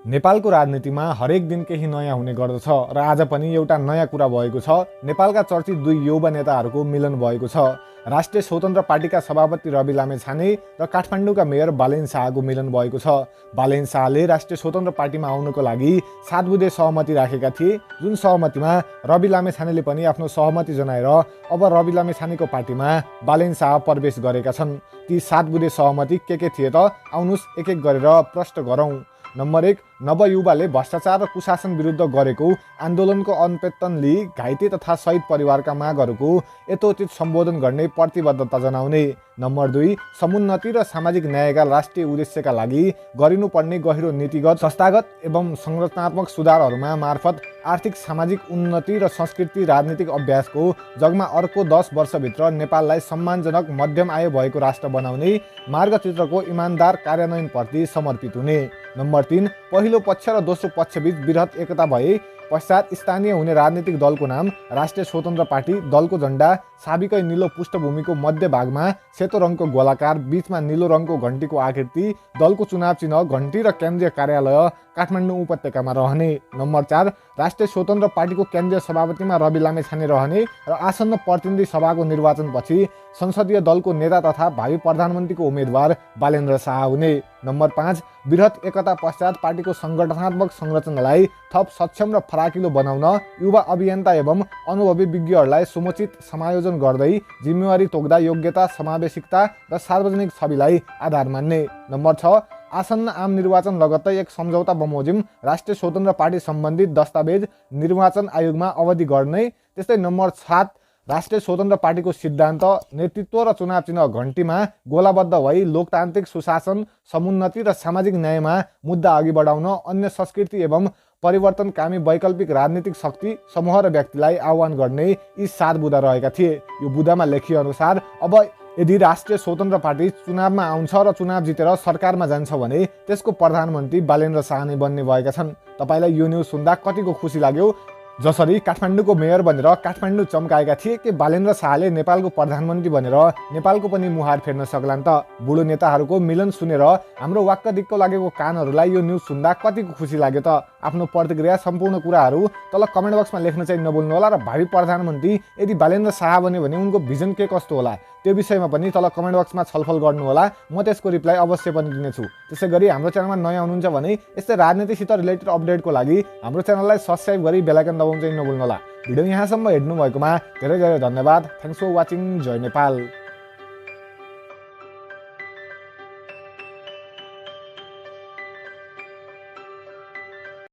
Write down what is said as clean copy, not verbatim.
नेपालको राजनीतिमा हरेक दिन केही नयाँ हुने गर्दछ र आज पनि एउटा नयाँ कुरा भएको छ। नेपालका चर्चित दुई युवा नेताहरूको मिलन भएको छ। राष्ट्रिय स्वतन्त्र पार्टीका सभापति रवि लामेछाने र काठमाडौँका मेयर बालेन शाहको मिलन भएको छ। बालेन शाहले राष्ट्रिय स्वतन्त्र पार्टीमा आउनको लागि 7 बुँदे सहमति राखेका थिए, जुन सहमतिमा रवि लामेछानेले पनि आफ्नो सहमति जनाएर अब रवि लामेछानेको पार्टीमा बालेन शाह प्रवेश गरेका छन्। ती 7 बुँदे सहमति के थिए त आउनुस् एक एक गरेर प्रश्न गरौँ। नम्बर 1, नवयुवाले भ्रष्टाचार र कुशासन विरुद्ध गरेको आन्दोलनको अनपेतन लिई घाइते तथा शहीद परिवारका मागहरूको यथोचित सम्बोधन गर्ने प्रतिबद्धता जनाउने। नम्बर 2, समुन्नति र सामाजिक न्यायका राष्ट्रिय उद्देश्यका लागि गरिनुपर्ने गहिरो नीतिगत, संस्थागत एवं संरचनात्मक सुधारहरूमा मार्फत आर्थिक सामाजिक उन्नति र संस्कृति राजनीतिक अभ्यासको जगमा अर्को 10 वर्षभित्र नेपाललाई सम्मानजनक मध्यम आय भएको राष्ट्र बनाउने मार्गचित्रको इमान्दार कार्यान्वयनप्रति समर्पित हुने। नम्बर 3, पहिलो पक्ष र दोस्रो पक्षबीच वृहत एकता भए पश्चात स्थानीय हुने राजनीतिक दलको नाम राष्ट्रिय स्वतन्त्र पार्टी, दलको झण्डा साबिकै नीलो पृष्ठभूमिको मध्य भागमा सेतो रङको गोलाकार, बीचमा नीलो रङको घण्टीको आकृति, दलको चुनाव चिन्ह घण्टी र केन्द्रीय कार्यालय काठमाडौँ उपत्यकामा रहने। नम्बर 4, राष्ट्रिय स्वतन्त्र पार्टीको केन्द्रीय सभापतिमा रवि लामेछाने रहने र आसन्न प्रतिनिधि सभाको निर्वाचनपछि संसदीय दलको नेता तथा भावी प्रधानमन्त्रीको उम्मेद्वार बालेन्द्र शाह हुने। नम्बर 5, वृहत एकता पश्चात पार्टीको सङ्गठनात्मक संरचनालाई थप सक्षम र फराकिलो बनाउन युवा अभियन्ता एवं अनुभवी विज्ञहरूलाई समुचित समायोजन गर्दै जिम्मेवारी तोक्दा योग्यता, समावेशिकता र सार्वजनिक छविलाई आधार मान्ने। नम्बर 6, आसन्न आम निर्वाचन लगत्तै एक सम्झौता बमोजिम राष्ट्रिय स्वतन्त्र पार्टी सम्बन्धित दस्तावेज निर्वाचन आयोगमा अवधि गर्ने। त्यस्तै नम्बर 7, राष्ट्रिय स्वतन्त्र पार्टीको सिद्धान्त, नेतृत्व र चुनाव चिन्ह घण्टीमा गोलाबद्ध भई लोकतान्त्रिक सुशासन, समुन्नति र सामाजिक न्यायमा मुद्दा अघि बढाउन अन्य संस्कृति एवं परिवर्तनकामी वैकल्पिक राजनीतिक शक्ति, समूह र व्यक्तिलाई आह्वान गर्ने यी 7 बुँदा रहेका थिए। यो बुँदामा लेखिए अनुसार अब यदि राष्ट्रिय स्वतन्त्र पार्टी चुनावमा आउँछ र चुनाव जितेर सरकारमा जान्छ भने त्यसको प्रधानमन्त्री बालेन्द्र शाह नै बन्ने भएका छन्। तपाईलाई यो न्युज सुन्दा कतिको खुसी लाग्यो? जसरी काठमाडौँको मेयर बनेर काठमाडौँ चम्काएका थिए के बालेन्द्र शाहले नेपालको प्रधानमन्त्री बनेर नेपालको पनि मुहार फेर्न सक्लान् त? बुढो नेताहरूको मिलन सुनेर हाम्रो वाक्क दिक्क लागेको कानहरूलाई यो न्युज सुन्दा कतिको खुसी लाग्यो त? आफ्नो प्रतिक्रिया, सम्पूर्ण कुराहरू तल कमेन्ट बक्समा लेख्न चाहिँ नभुल्नु होला र भावी प्रधानमन्त्री यदि बालेन्द्र शाह बन्यो भने उनको भिजन के कस्तो होला त्यो विषयमा पनि तल कमेन्ट बक्समा छलफल गर्नु होला। म त्यसको रिप्लाई अवश्य पनि दिनेछु। त्यसै गरी हाम्रो च्यानलमा नयाँ हुनुहुन्छ भने यस्तै राजनीतिसित रिलेटेड अपडेटको लागि हाम्रो च्यानललाई सब्स्क्राइब गरी बेल आइकन दबाउन चाहिँ नभुल्नु होला। भिडियो यहाँसम्म हेर्नु भएकोमा धेरै धेरै धन्यवाद। Thanks for watching. जय नेपाल।